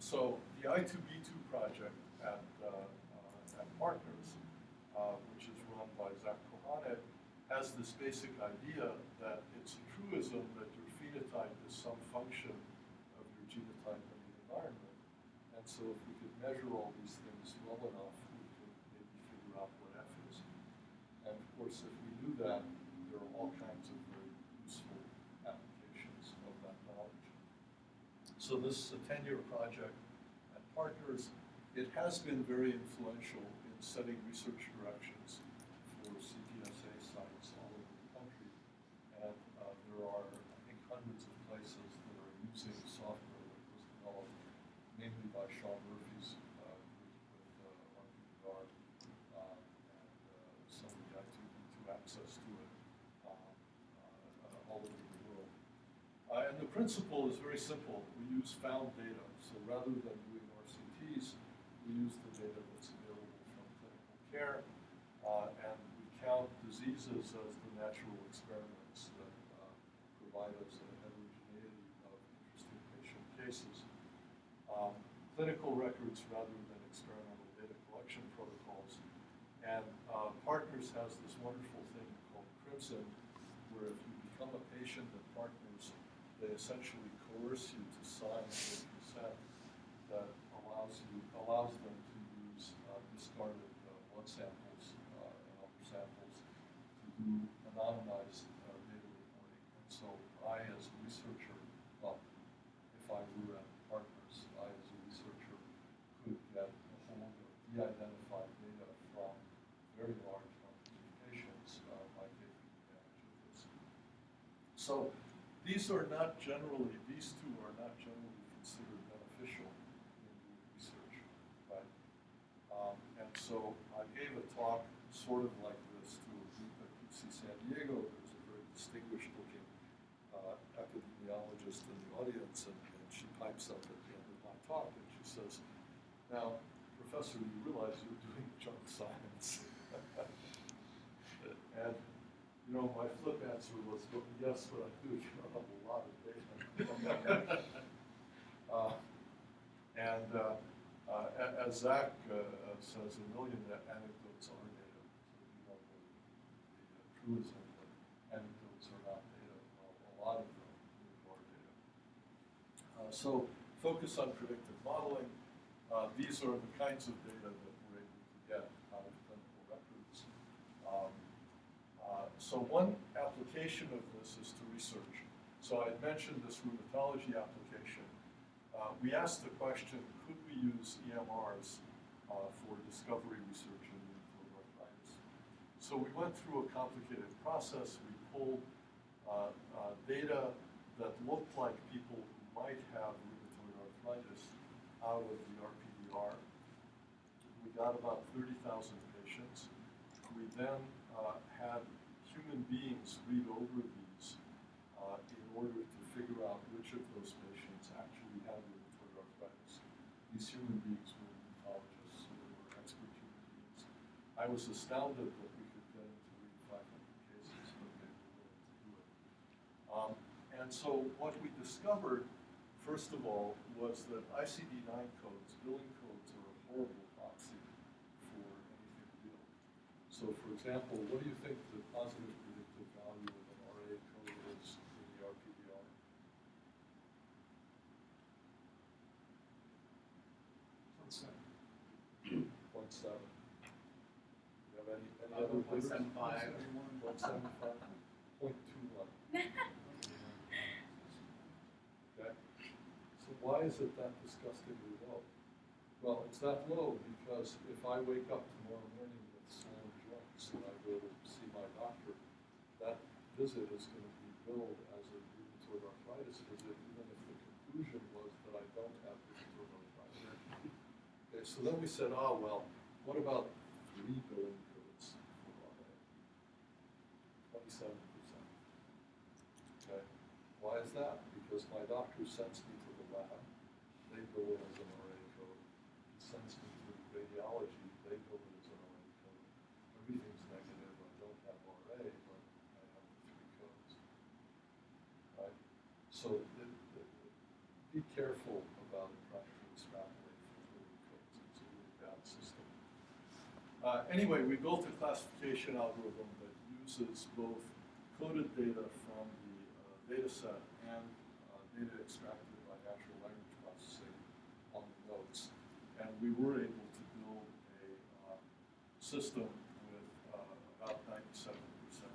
So the I2B2 project at Partners, which is run by Zach Kohane, has this basic idea that it's a truism that your phenotype is some function of your genotype and the environment. And so if we could measure all these things well enough, we could maybe figure out what F is. And of course, if we knew that, there are all kinds of very useful applications of that knowledge. So this is a 10-year project at Partners. It has been very influential in setting research directions for CPSA sites all over the country. And there are, I think, hundreds of places that are using software that was developed mainly by Sean Murphy's group with RPDR and some of the I2B2 access to it all over the world. And the principle is very simple. We use found data. So rather than doing RCTs, we use the data that's available from clinical care, and we count diseases as the natural experiments that provide us a heterogeneity of interesting patient cases. Clinical records rather than experimental data collection protocols. And Partners has this wonderful thing called Crimson, where if you become a patient at Partners, they essentially coerce you to sign a consent that allows them to use discarded blood samples and other samples to do anonymized data reporting. And so I, as a researcher, well, if I were at Partners, I, as a researcher, could get a hold of de-identified data from very large numbers of patients by taking advantage of this. So these two are not generally considered beneficial in doing research, right? And so I gave a talk sort of like this to a group at UC San Diego. There's a very distinguished looking epidemiologist in the audience, and she pipes up at the end of my talk and she says, "Now, Professor, you realize you're doing junk science." And you know, my flip answer was, well, yes, but I do have a lot of data. As Zach says, a million anecdotes are data. So you know the truism that anecdotes are not data. A lot of them are data. So focus on predictive modeling. These are the kinds of data that we're able to get out of clinical records. So one application of this is to research. So I mentioned this rheumatology application. We asked the question, could we use EMRs for discovery research in rheumatoid arthritis? So we went through a complicated process. We pulled data that looked like people who might have rheumatoid arthritis out of the RPDR. We got about 30,000 patients. We then had human beings read over these in order to figure out which of those patients actually had rheumatoid arthritis. These human beings were rheumatologists, so they were expert human beings. I was astounded that we could get into read 500 cases, but they were willing to do it. And so what we discovered, first of all, was that ICD-9 codes, billing codes, are a horrible proxy for anything real. So for example, what do you think the positive predictive value of an RA code is in the RPDR? Point seven. Do you have any other figures? 0.75. 0.75. 0.21. Okay. So why is it that disgustingly low? Well, it's that low because if I wake up tomorrow morning with sore joints and I go to see my doctor, that visit is going to be billed as a rheumatoid arthritis visit, even if the conclusion was that I don't have rheumatoid arthritis. Okay, so then we said, well, what about 3 billing codes for RA? 27%. Okay. Why is that? Because my doctor sends me to the lab. They bill it as an RA code. He sends me to radiology. They bill it as an RA code. Everything's negative. I don't have RA, but I have the 3 codes. Right? So be careful about trying to extrapolate Anyway, we built a classification algorithm that uses both coded data from the data set and data extracted by natural language processing on the nodes. And we were able to build a system with about 97%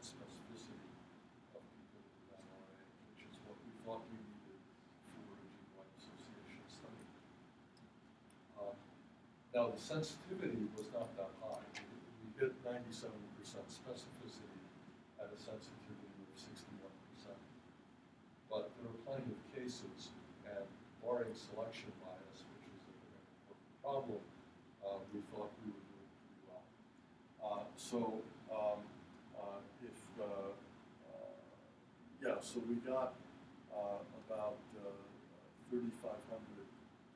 specificity of people with NRA, which is what we thought we needed for a gene-wide association study. Now, the sensitivity was not that high. We hit 97% specificity at a sensitivity of 61%. But there are plenty of cases, and barring selection bias, which is a very important problem, we thought we were doing pretty well. So we got about 3,500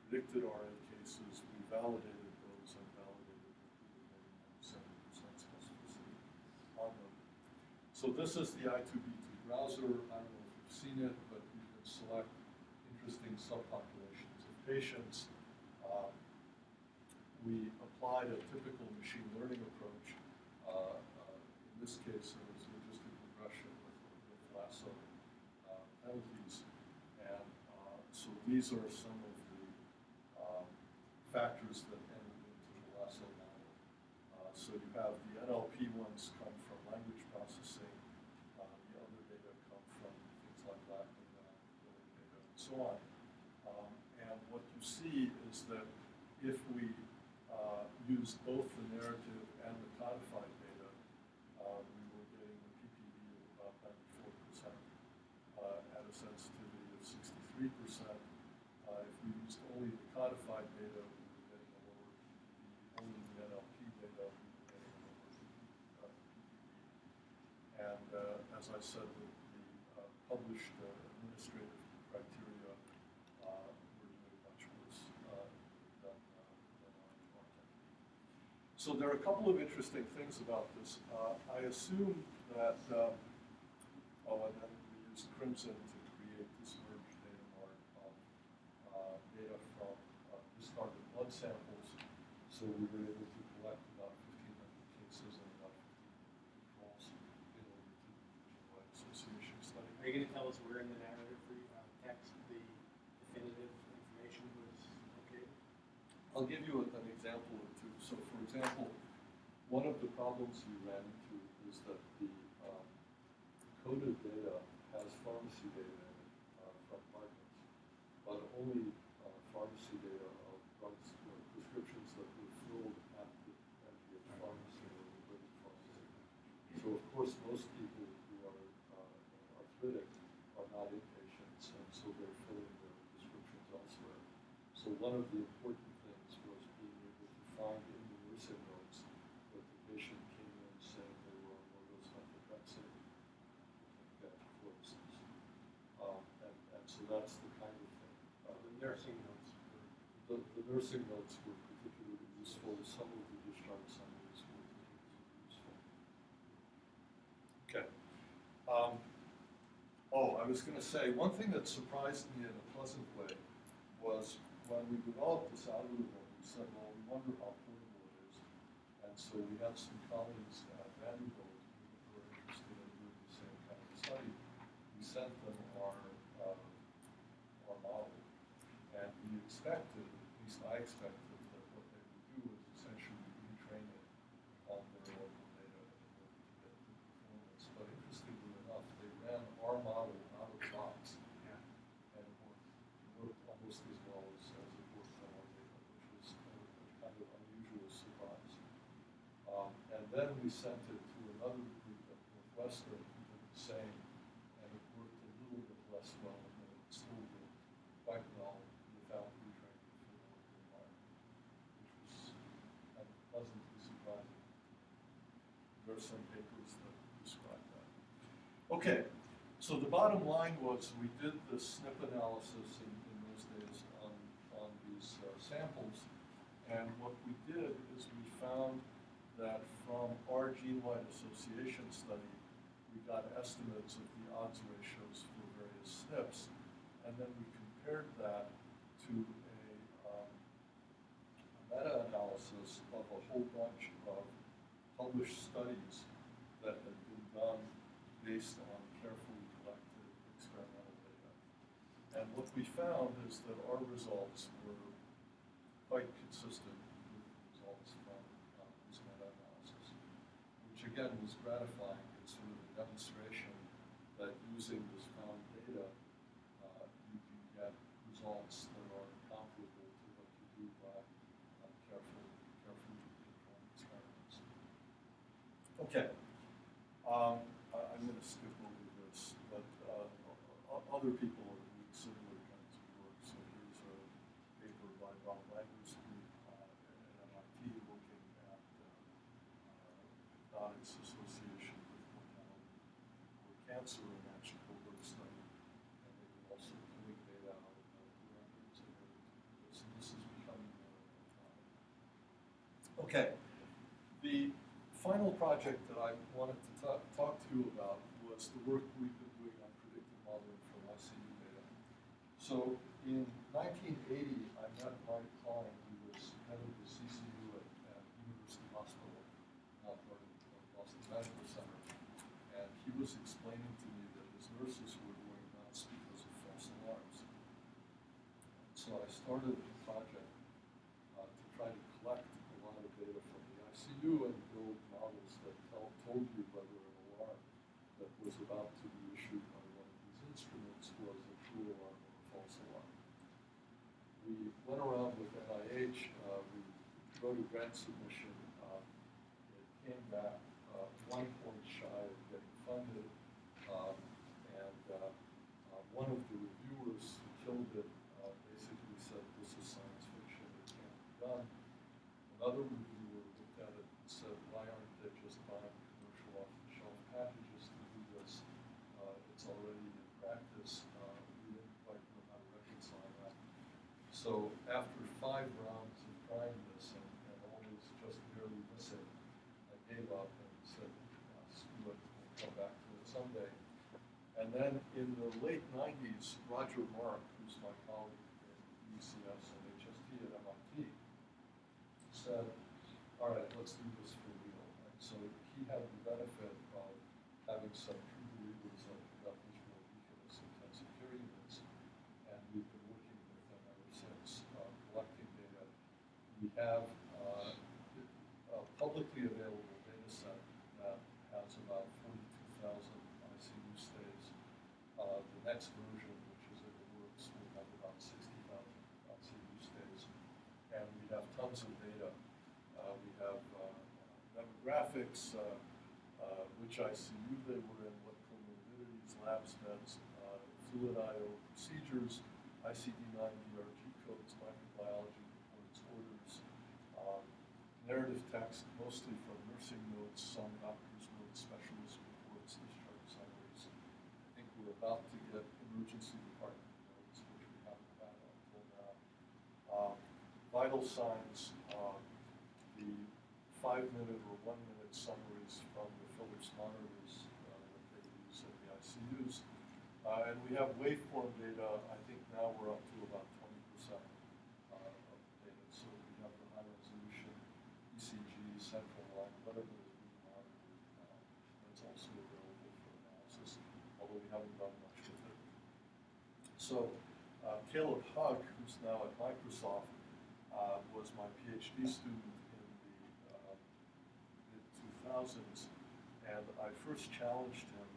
predicted RA cases. We validated those and validated that we were getting 97% specificity on them. So this is the I2B2 browser. I don't know if you've seen it, but you can select interesting subpopulations of patients. We applied a typical machine learning approach. In this case, it was logistic regression with lasso penalties. And so these are some of the factors that entered into the lasso model. So you have the NLP ones come from language processing. The other data come from things like Latin data, billing data, and so on. And what you see is that if we use both the narrative and the codified data, we were getting a PPV of about 94% at a sensitivity of 63%. If we used only the codified data, we were getting a lower PPV. Only the NLP data, we were getting a lower PPV. And as I said, the published administrative criteria were doing much worse than our technique. So there are a couple of interesting things about this. I assume that, and then we used Crimson to create this merged data mart of data from discarded blood samples. So we were able to collect about 1,500 cases and about 1,500 controls in order to do the gene-wide association study. Are you going to tell us where in the narrative text the definitive information was located? I'll give you an example or two. So, for example, one of the problems we ran into is that the coded data has pharmacy data in it from partners, but only pharmacy data of drugs or prescriptions that were filled at the MGH pharmacy or the British pharmacy. So, of course, most people who are arthritic are not inpatients, and so they're filling their prescriptions elsewhere. So one of the important things was being able to find in the nursing notes that the patient came in saying they were on low-dose methotrexate, for instance. And so that's the kind of thing. The nursing notes the nursing notes were particularly useful. Some of the discharge summaries were particularly useful. Okay. I was going to say, one thing that surprised me in a pleasant way was when we developed this algorithm, we said, well, we wonder how portable it is. And so we had some colleagues at Vanderbilt who were interested in doing the same kind of study. We sent them our model. And we expected, at least I expected, that what they would do is essentially retrain it on their local data in order to get good performance. But interestingly enough, they ran our model out of the box. Yeah. And it worked almost as well as it worked on our data, which was a kind of unusual surprise. And then we sent it to another group at Northwestern who did the same, and it worked a little bit less well, but it still worked quite well without retraining for the local environment, which was kind of pleasantly surprising. There are some papers that describe that. Okay, so the bottom line was we did the SNP analysis in those days on these samples, and what we did is we found that from our gene-wide association study, we got estimates of the odds ratios for various SNPs, and then we compared that to a meta-analysis of a whole bunch of published studies that had been done based on carefully collected experimental data. And what we found is that our results were quite consistent with the results from this meta-analysis, which again was gratifying. It's sort of a demonstration that using this found data, you can get results that are comparable to what you do by carefully controlled experiments. Okay, I'm going to skip over this, but other people are doing similar kinds of work. So here's a paper by Bob Langer's group at MIT looking at hypnotics association with mortality or cancer in matched cohort study, and they were also pulling data out of the records in order to do this. And this is becoming more common. Okay, the final project that I wanted to talk to you about was the work we've been doing on predictive modeling from ICU data. So in 1980, I met Mike Klein, who was head of the CCU at University Hospital, now part of Boston Medical Center, and he was explaining to me that his nurses were going nuts because of false alarms. And so I started a project to try to collect a lot of data from the ICU and build models that told you whether an alarm that was about to be issued by one of these instruments was a true alarm or a false alarm. We went around with NIH, we wrote a grant submission, it came back 1 point shy of getting funded, and one of the reviewers who killed it basically said this is science fiction, it can't be done. Another reviewer looked at it and said, why aren't they just buying commercial off-the-shelf packages to do this? It's already in practice. We didn't quite know how to reconcile that. So after 5 rounds of trying this and always just barely missing, I gave up and said, screw it, we'll come back to it someday. And then in the late 90s, Roger Mark, who's my colleague in UCS and HST at MIT, said, all right, let's do this for real. And so he had the benefit of having some true believers that got visual weakness intensive care units, and we've been working with them ever since, collecting data. We have a publicly available data set that has about 42,000 ICU stays. The next version, which is in the works, will have about 60,000 ICU stays. And we have tons of data. We have demographics, which ICU they were in, what comorbidities, labs, meds, fluid IO procedures, ICD-9 DRG codes, microbiology reports, orders, narrative text, mostly from nursing notes, some doctor's notes, specialist reports, discharge summaries. I think we're about to get emergency department notes, which we haven't had until now. Vital signs, the 5-minute or 1-minute summaries from the Philips monitors that they use in the ICUs. And we have waveform data. I think now we're up to about 20% of the data. So we have the high resolution ECG, central line, whatever is being monitored. That's also available for analysis, although we haven't done much with it. So Caleb Hug, who's now at Microsoft, was my PhD student in the mid-2000s, and I first challenged him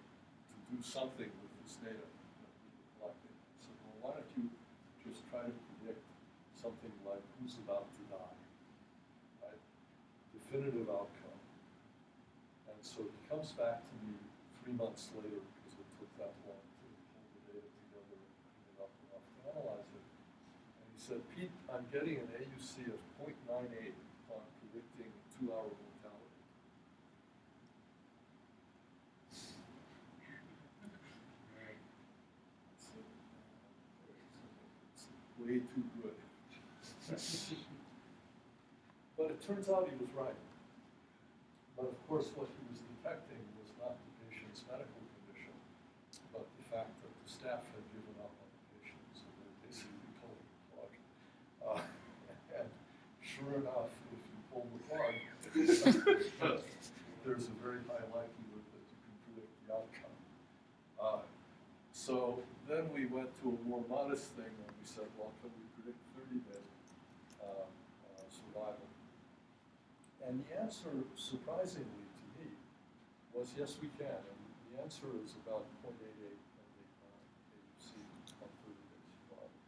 to do something with this data that we were collecting. I said, well, why don't you just try to predict something like who's about to die, right? Definitive outcome. And so he comes back to me 3 months later, because it took that long to pull the data together and clean it up enough to analyze it. He said, Pete, I'm getting an AUC of 0.98 on predicting 2-hour mortality. It's way too good. But it turns out he was right. But of course, what he was detecting was not the patient's medical condition, but the fact that the staff had given up on the patient, so they basically pulled the plug. And sure enough, if you pull the plug, there's a very high likelihood that you can predict the outcome. So then we went to a more modest thing, and we said, well, can we predict 30-day survival? And the answer, surprisingly to me, was yes, we can. And the answer is about 0.88 and 89 AUC on 30-day survival,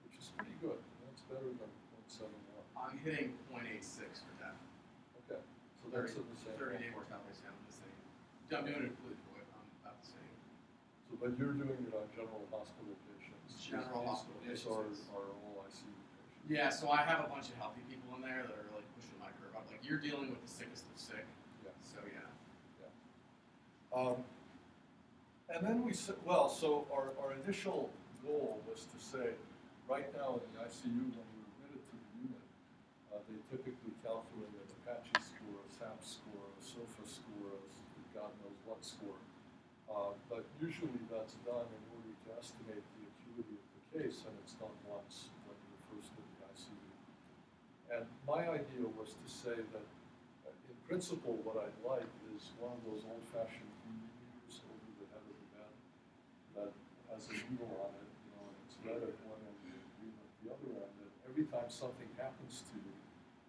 which is pretty good. That's better than 0.71. I'm hitting 0.86 for death. Okay, so that's in the same 30-day ballpark. mortality sound the same. I'm doing it completely for I'm about the same. So, but you're doing it on general hospital patients. General hospital These patients. are all ICU patients. Yeah, so I have a bunch of healthy people in there that are like pushing my curve up. Like you're dealing with the sickest of sick. Yeah. So yeah. And then we said, well, so our initial goal was to say, right now in the ICU, when you're admitted to the unit, they typically calculate an Apache score, a SAP score, a SOFA score, a God knows what score. But usually that's done in order to estimate the acuity of the case, and it's done once when you're first in the ICU. And my idea was to say that, in principle, what I'd like is one of those old-fashioned meters over the head of the bed that has a needle on it, you know, and it's red at one end and green at the other end. And every time something happens to you,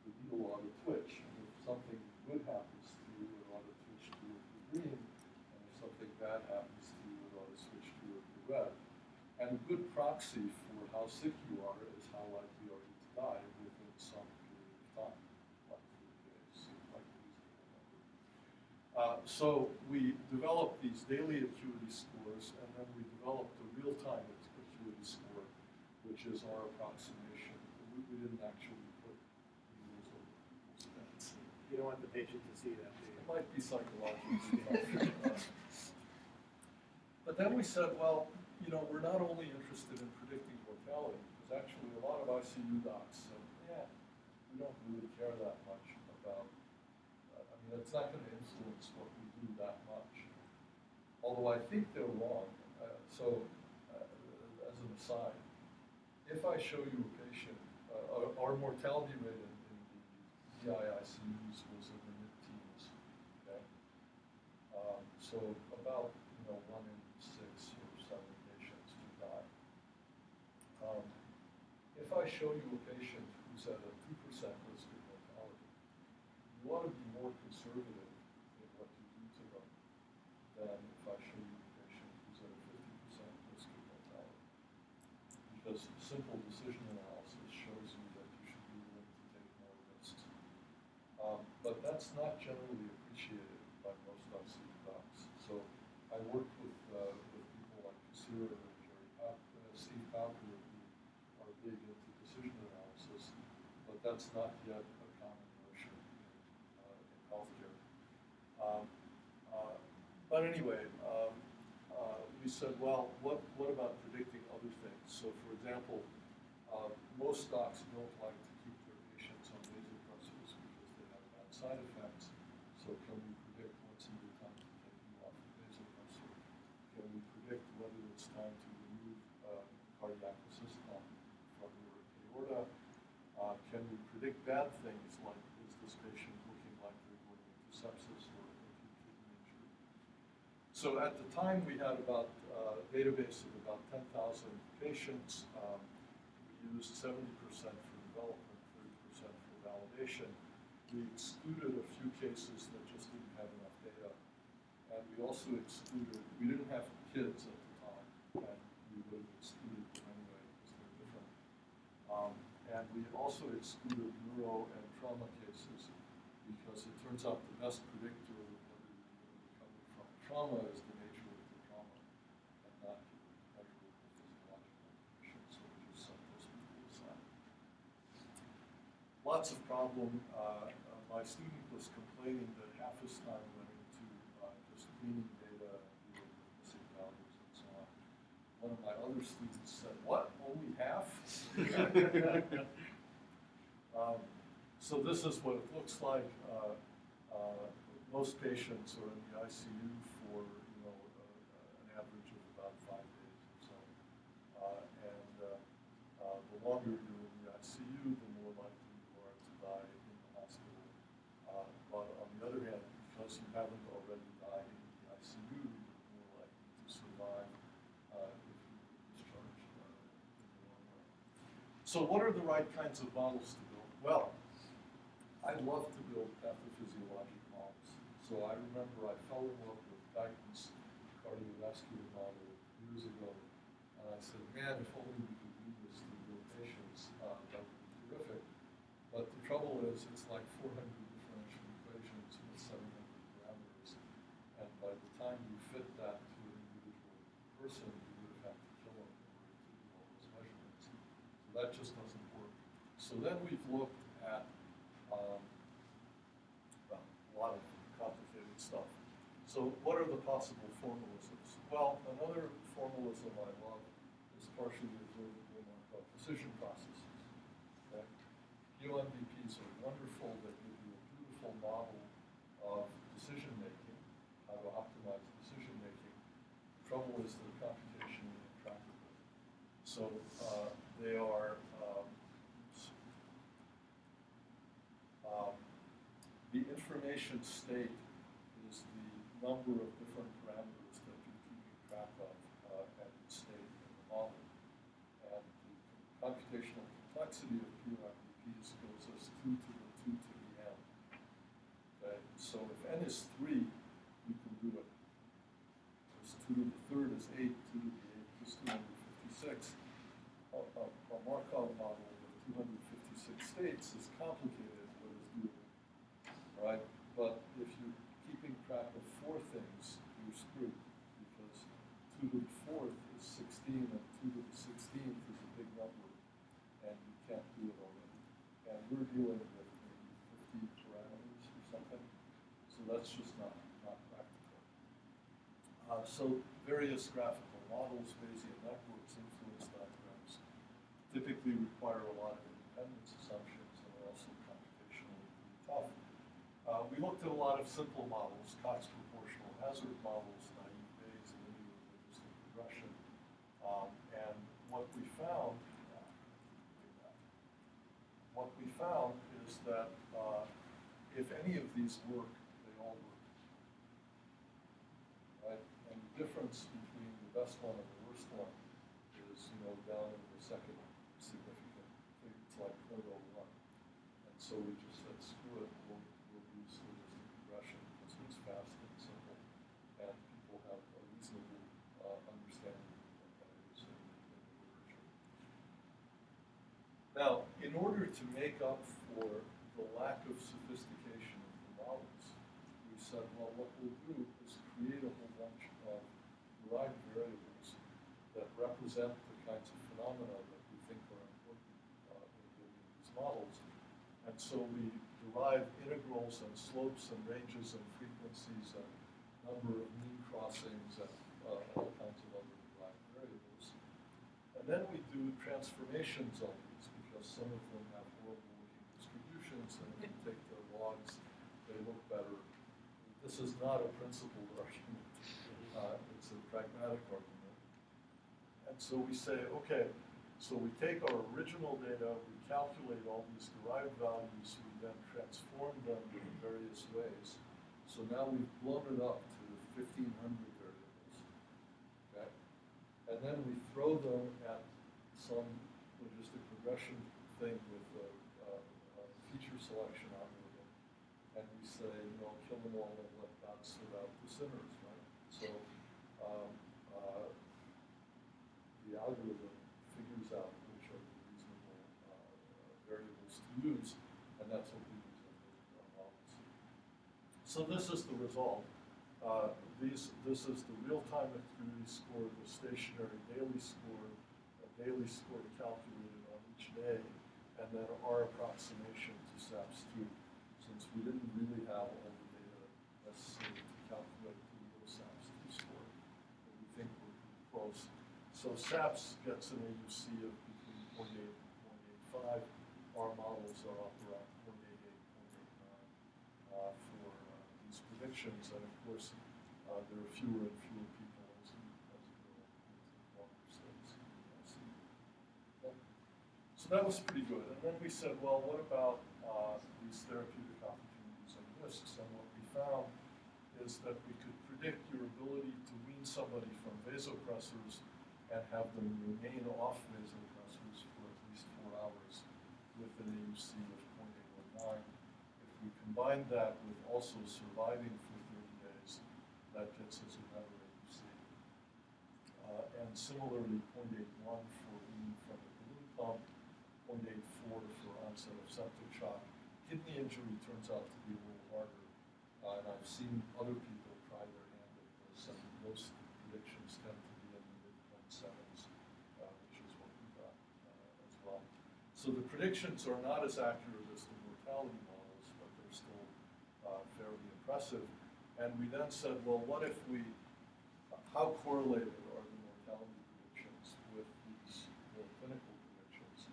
the needle ought to twitch. And if something good happens to you, it ought to twitch to the green. And if something bad happens to you, it ought to switch to the red. And a good proxy for how sick you are is how likely are you to die within some period of time, like 3 days, like so we developed these daily acuity scores, and then we developed a real-time acuity score, which is our approximation. We didn't actually put needles over people's heads. You don't want the patient to see that, do you? It might be psychological. But then we said, well, you know, we're not only interested in predicting mortality, because actually a lot of ICU docs said, yeah, we don't really care that much about, I mean, it's not going to influence what we do that much. Although I think they're wrong. As an aside, if I show you a patient, our mortality rate in the GI ICUs was in the mid-teens, okay? So about, 1 in 6 or 7 patients would die. If I show you a patient who's at a 2% risk of mortality, you ought to be more conservative in what you do to them than if I show you a patient who's at a 50% risk of mortality. Because simple decision analysis shows you that you should be willing to take more risks. But that's not generally appreciated by most ICU docs. So I worked with people like Casira and Steve Pauker, who are big into decision analysis, but that's not yet a common notion in healthcare. But anyway, we said, well, what about predicting other things? So, for example, most docs don't like to keep their patients on vasopressors because they have bad side effects. So, can we predict what's a good time to take you off the vasopressor? Can we predict whether it's time to remove cardiac assist pump from your aorta? Can we predict bad things like, is this patient looking like they're going into sepsis or acute kidney injury? So at the time, we had about a database of about 10,000 patients. We used 70% for development, 30% for validation. We excluded a few cases that just didn't have enough data. And we also excluded, we didn't have kids at the time, and we would have excluded them anyway because they're different. And we also excluded neuro and trauma cases because it turns out the best predictor of whether you're going to recover from trauma is the nature of the trauma and not measurable physiological conditions. So we just set those people aside. Lots of problem. My student was complaining that half his time went into just cleaning data and dealing with missing values and so on. One of my other students said, "What? Only half?" So this is what it looks like. Most patients are in the ICU for an average of about 5 days or so, and the longer you're in the ICU, the more likely you are to die in the hospital. But on the other hand, because you haven't already died in the ICU, you're more likely to survive if you were discharged in the long run. So what are the right kinds of models to build? Well, I love to build pathophysiologic models. So I remember I fell in love with Guyton's cardiovascular model years ago, and I said, man, if only we could do this to real patients, that would be terrific. But the trouble is, it's like 400 differential equations with 700 parameters, and by the time you fit that to an individual person, you would have had to kill them in order to do all those measurements. So that just doesn't work. So then we've looked at well, a lot of complicated stuff. So what are the possible formalisms? Well, another formalism I love is partially observable Markov precision processes. Okay? QMVPs are wonderful. They give you a beautiful model of decision making, how to optimize decision making. The trouble is they're computationally intractable. So they are the information state is the number of different parameters that you're keeping track of at each state in the model. And the computational complexity of QMVPs goes as 2 to the 2 to the n. Okay? So if n is 3, you can do it. As 2 to the third is 8, 2 to the 8 is 256. A Markov model with 256 states is complicated, but is doable. Right? But if you're keeping track of 4 things, you're screwed, because 2 to the 4th is 16, and 2 to the 16th is a big number, and you can't do it already. And we're dealing with maybe 50 parameters or something, so that's just not practical. So various graphical models, Bayesian networks, influence diagrams, typically require a lot of independence assumptions and are also computationally pretty tough. We looked at a lot of simple models, Cox proportional hazard models, naive Bayes, linear logistic regression, and what we found is that if any of these work, they all work. Right? And the difference between the best one and the worst one is, down in the second significant thing. It's like 0.01. And so we just said, screw it, we'll use logistic regression because it's fast and simple, and people have a reasonable understanding of what that is in the literature. Now, in order to make up for the lack of sophistication of the models, we said, well, what we'll do is create a whole bunch of derived variables that represent the kinds of phenomena that we think are important in building these models. And so we derive integrals and slopes and ranges and frequencies and number of mean crossings and all kinds of other derived variables. And then we do transformations on these because some of them have horrible looking distributions, and if you take their logs, they look better. This is not a principled argument. It's a pragmatic argument. And so we say, okay, so we take our original data, we calculate all these derived values, we then transform them in various ways. So now we've blown it up to 1,500 variables. Okay? And then we throw them at some logistic regression thing with a feature selection algorithm. And we say, kill them all and let God sort out the sinners, right? So the algorithm figures out which are the reasonable variables to use, and that's what we use in our models. So this is the result. This is the real-time activity score, the stationary daily score calculated on each day, and then our approximation to SAPS-2, since we didn't really have all the data necessary to calculate the real SAPS-2 score, but we think we're pretty close. So SAPS gets an AUC of between 0.8 and 0.85. Our models are up around 0.88, 0.89 for these predictions, and of course, there are fewer and fewer people as you go into longer studies. Okay. So that was pretty good. And then we said, well, what about these therapeutic opportunities and risks? And what we found is that we could predict your ability to wean somebody from vasopressors and have them remain off vasopressors for at least 4 hours with an AUC of 0.819. If we combine that with also surviving for 30 days, that gets us a better AUC. And similarly, 0.81 for weaning from the balloon pump, 0.84 for onset of septic shock. Kidney injury turns out to be a little harder, and I've seen other people try their hand at this, and most predictions tend to be in the mid-0.7s, which is what we got as well. So the predictions are not as accurate as the mortality models, but they're still fairly impressive. And we then said, well, what if how correlated are the mortality predictions with these more clinical predictions?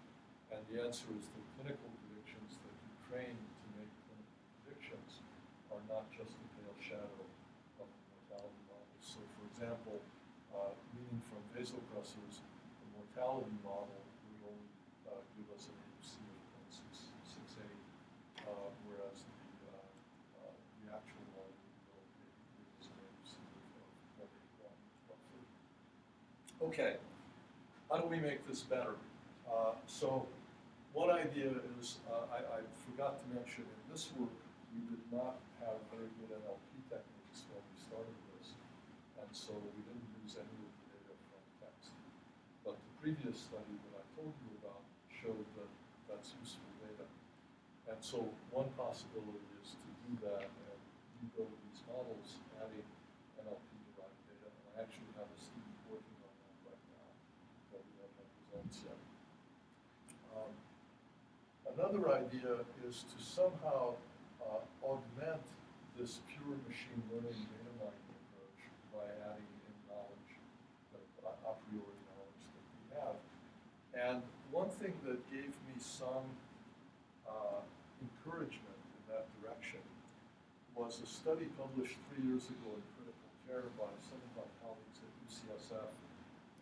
And the answer is the clinical predictions that you train to make clinical predictions are not just a pale shadow of the mortality models. So for example, weaning from vasopressors, the mortality model would only give us an AUC of 0.668, whereas the actual model would give us an AUC of 0.81 roughly. Okay, how do we make this better? So one idea is, I forgot to mention in this work, we did not have very good NLP techniques when we started this, and so we didn't use any of the data from text. But the previous study that I told you about showed that that's useful data. And so one possibility is to do that and rebuild these models, adding NLP-derived data. And I actually have a student working on that right now, but we don't have results yet. Another idea is to somehow augment this pure machine learning data mining approach by adding in knowledge, a priori knowledge that we have. And one thing that gave me some encouragement in that direction was a study published 3 years ago in Critical Care by some of my colleagues at UCSF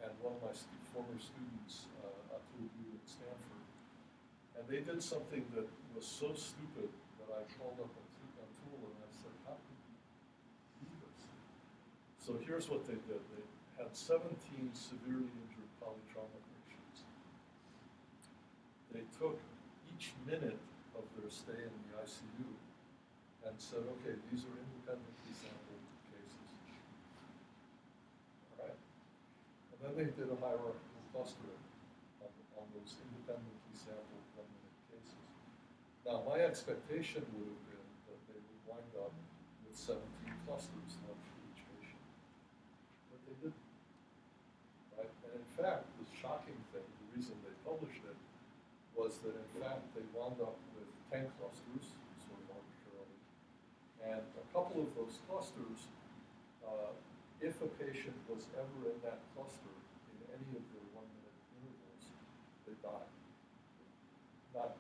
and one of my former students, Atul at Stanford. And they did something that was so stupid that I called up Atul and I said, how could you do this? So here's what they did. They had 17 severely injured polytrauma patients. They took each minute of their stay in the ICU and said, okay, these are independently sampled cases. All right. And then they did a hierarchical clustering on those independently sampled 1-minute cases. Now, my expectation would have been that they would wind up with 17 clusters, one for each patient. But they didn't. Right? And in fact, the shocking thing, the reason they published it, was that in fact they wound up with 10 clusters, sort of arbitrarily. And a couple of those clusters, if a patient was ever in that cluster in any of their 1-minute intervals, they died. Not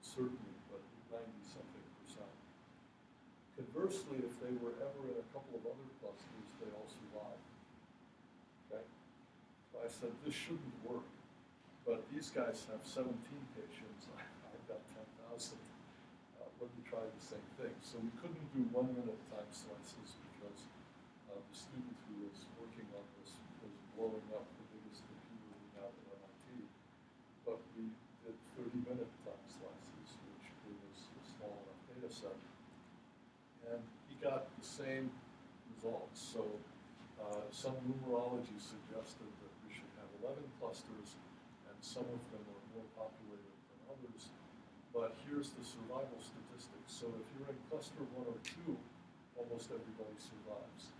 certainly, but 90-something%. Conversely, if they were ever in a couple of other clusters, they all survived. Okay? So I said, this shouldn't work. But these guys have 17 patients. I've got 10,000. Let me try the same thing. So we couldn't do 1-minute time slices because the student who was working on this was blowing up the biggest computer we have at MIT. But we did 30-minute time slices, which gave us a small enough data set. And he got the same results. So some numerology suggested that we should have 11 clusters, and some of them are more populated than others. But here's the survival statistics. So if you're in cluster 1 or 2, almost everybody survives.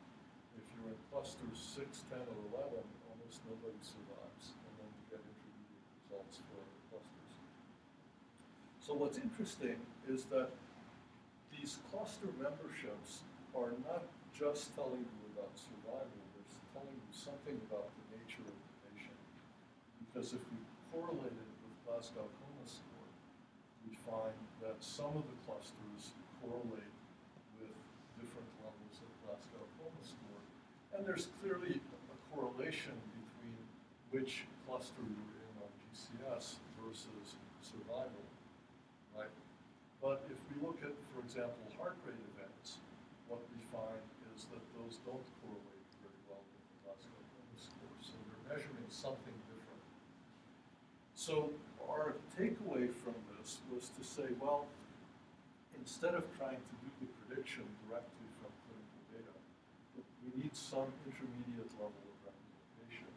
If you're in clusters 6, 10, or 11, almost nobody survives. And then you get intermediate results for other clusters. So what's interesting is that these cluster memberships are not just telling you about survival, they're telling you something about the nature of the patient. Because if we correlate it with Glasgow Coma Score, we find that some of the clusters correlate with different levels of Glasgow Coma Score. And there's clearly a correlation between which cluster you're in on GCS versus survival, right? But if we look at, for example, heart rate events, what we find is that those don't correlate very well with the Glasgow Coma score, so they're measuring something different. So our takeaway from this was to say, well, instead of trying to do the prediction directly from clinical data, we need some intermediate level of representation,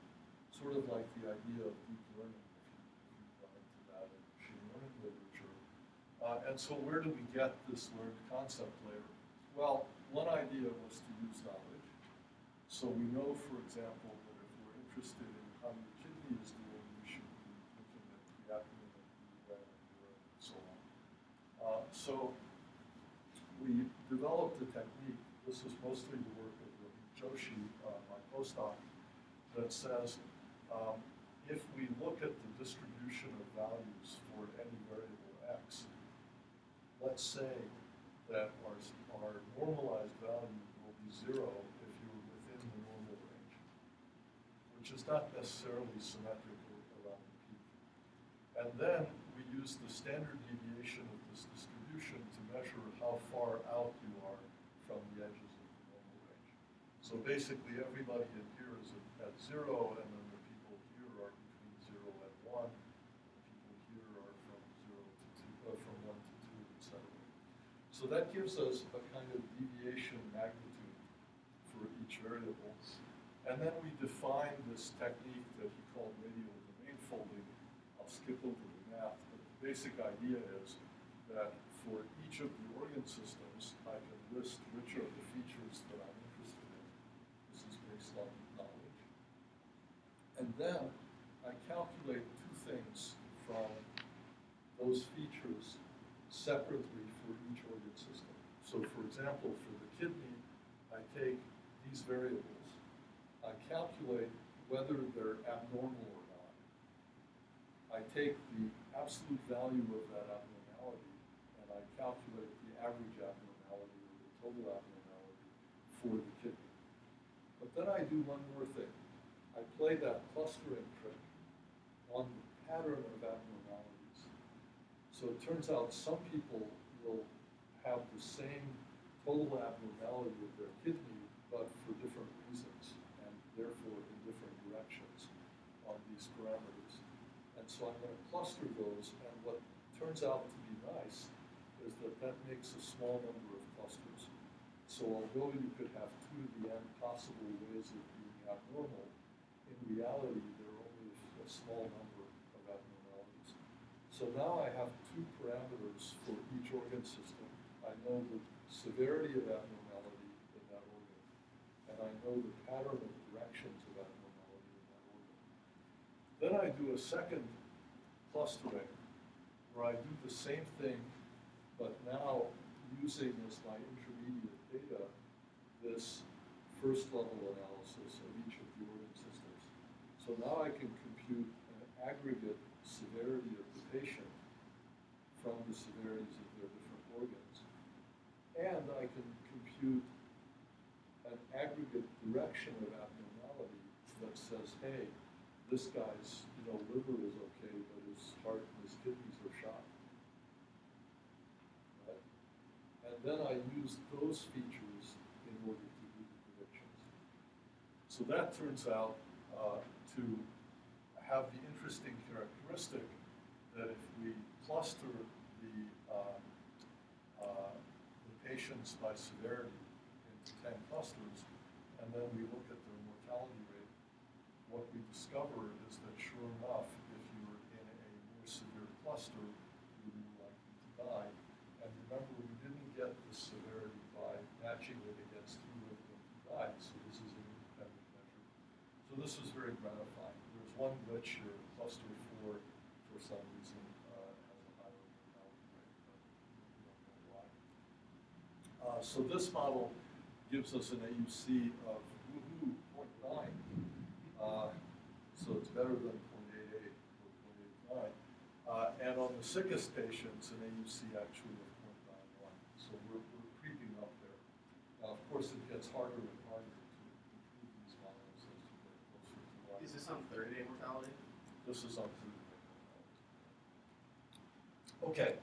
sort of like the idea of deep learning, if you've gone into that in machine learning literature. And so where do we get this learned concept layer? Well, one idea was to use knowledge. So we know, for example, that if we're interested in how your kidney is doing, we should be looking at creatinine and urine and so on. So we developed a technique. This is mostly the work of Joshi, my postdoc, that says if we look at the distribution of values for any variable x, let's say that our normalized value will be 0 if you're within the normal range, which is not necessarily symmetrical around the peak. And then we use the standard deviation of this distribution to measure how far out you are from the edges of the normal range. So basically everybody in here is at 0, and then the people here are between 0 and 1. The people here are from 0 to 2, from 1 to 2, etc. So that gives us a kind of deviation magnitude for each variable. And then we define this technique that he called radial domain folding. I'll skip over the math, but the basic idea is that for each of the organ systems, I can list which are the features that I'm interested in. This is based on knowledge. And then I calculate two things from those features separately for each organ system. So for example, for the kidney, I take these variables. I calculate whether they're abnormal or not. I take the absolute value of that abnormality, and I calculate the average abnormality or the total abnormality for the kidney. But then I do one more thing. I play that clustering trick on the pattern of abnormalities. So it turns out some people will have the same total abnormality of their kidney, but for different reasons, and therefore in different directions on these parameters. And so I'm going to cluster those, and what turns out to be nice is that that makes a small number of clusters. So although you could have 2 to the n possible ways of being abnormal, in reality there are only a small number of abnormalities. So now I have 2 parameters for each organ system. I know the severity of abnormality in that organ, and I know the pattern of directions of abnormality in that organ. Then I do a second clustering where I do the same thing, but now using as my intermediate data this first level analysis of each of the organ systems. So now I can compute an aggregate severity of the patient from the severities of their different organs. And I can compute an aggregate direction of abnormality that says, hey, this guy's liver is okay, but his heart and his kidneys are shot. Right? And then I use those features in order to do the predictions. So that turns out to have the interesting characteristic that if we cluster the patients by severity into 10 clusters, and then we look at their mortality rate, what we discover is that sure enough, if you're in a more severe cluster, you're more likely to die. And remember, we didn't get the severity by matching it against who lived and who died, so this is an independent measure. So this is very gratifying. There's one glitch here, cluster 4, for some reason, has a higher mortality rate, but we don't know why. So this model gives us an AUC of 0.9. So it's better than 0.88 or 0.89. And on the sickest patients, an AUC actually of 0.91. So we're creeping up there. Now, of course, it gets harder and harder to improve these models as you get closer to life. Is this on 30-day mortality? This is on 30-day mortality. Okay.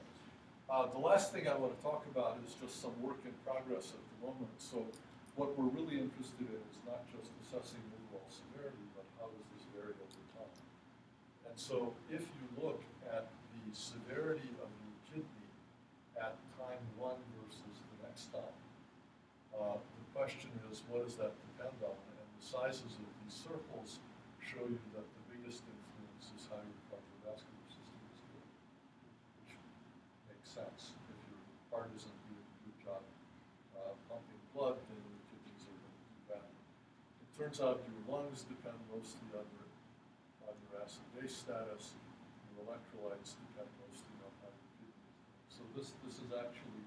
The last thing I want to talk about is just some work in progress at the moment. So what we're really interested in is not just assessing overall severity, but how does this vary over time. And so if you look at the severity of your kidney at time 1 versus the next time, the question is, what does that depend on? And the sizes of these circles show you that the biggest influence is how your cardiovascular system is doing, which makes sense. If your heart isn't doing a good job pumping blood, then your kidneys are going to do bad. It turns out your lungs depend mostly on your acid-base status. Your electrolytes depend mostly on how your kidney is doing. So this is actually,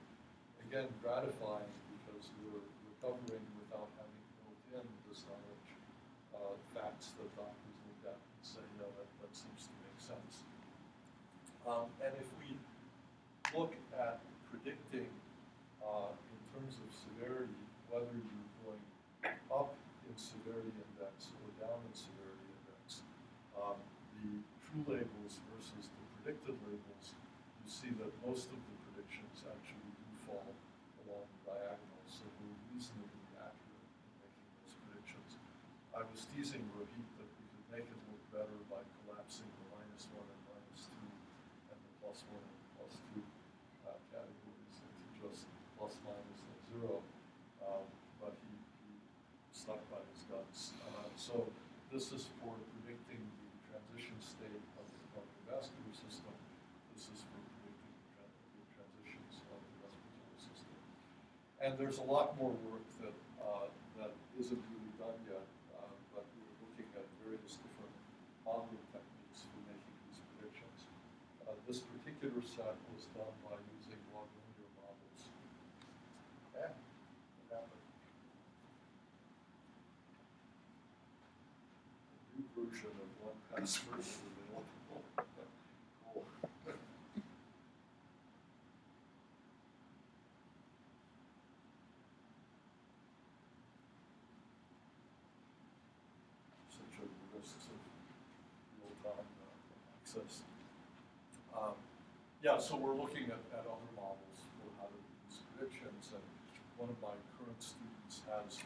again, gratifying because we're recovering without having built in this knowledge, facts that doctors look at and say, yeah, that seems to make sense. And if we look at predicting in terms of severity, whether you're going up in severity index or down in severity index, the true labels versus the predicted labels, you see that most of the predictions actually do fall along the diagonal, so we're reasonably accurate in making those predictions. I was teasing Rohit that we could make it look better by collapsing the -1 and -2 and the +1 and +2 categories into just plus, minus, and 0, but he stuck by his guts. So this is for predicting the transition state of the cardiovascular system. This is for predicting the transitions of the respiratory system. And there's a lot more work that isn't really done yet, but we're looking at various different modeling techniques for making these predictions. This particular set was done by using log linear models. Yeah, what happened? A new version of 1Password is available. Cool. Such are the risks of real-time access. Yeah, so we're looking at other models for how to do these predictions, and one of my current students has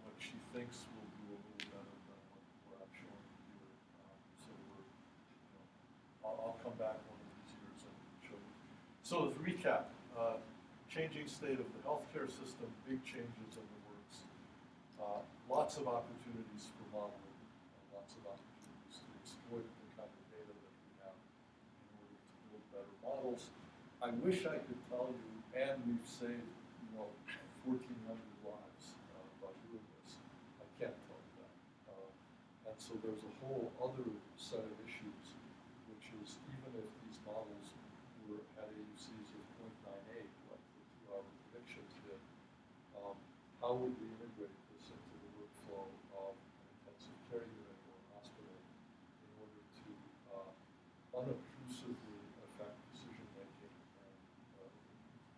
what she thinks will do a little better than what I'm showing here. So I'll come back one of these years and show you. So to recap, changing state of the healthcare system, big changes in the works, lots of opportunities for modeling, lots of opportunities to exploit the kind of data that we have in order to build better models. I wish I could tell you, and we've saved 1,400 lives by doing this. I can't tell you that. And so there's a whole other set of issues, which is even if these models had AUCs of 0.98, like the 2-hour predictions did, how would we integrate this into the workflow of an intensive care unit or a hospital in order to unobtrusively affect decision making and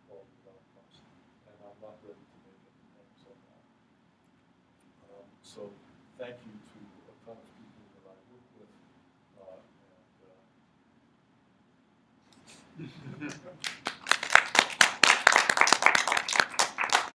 quality of outcomes? And I'm not ready to make any claims on that. So thank you to a ton of people that I work with, and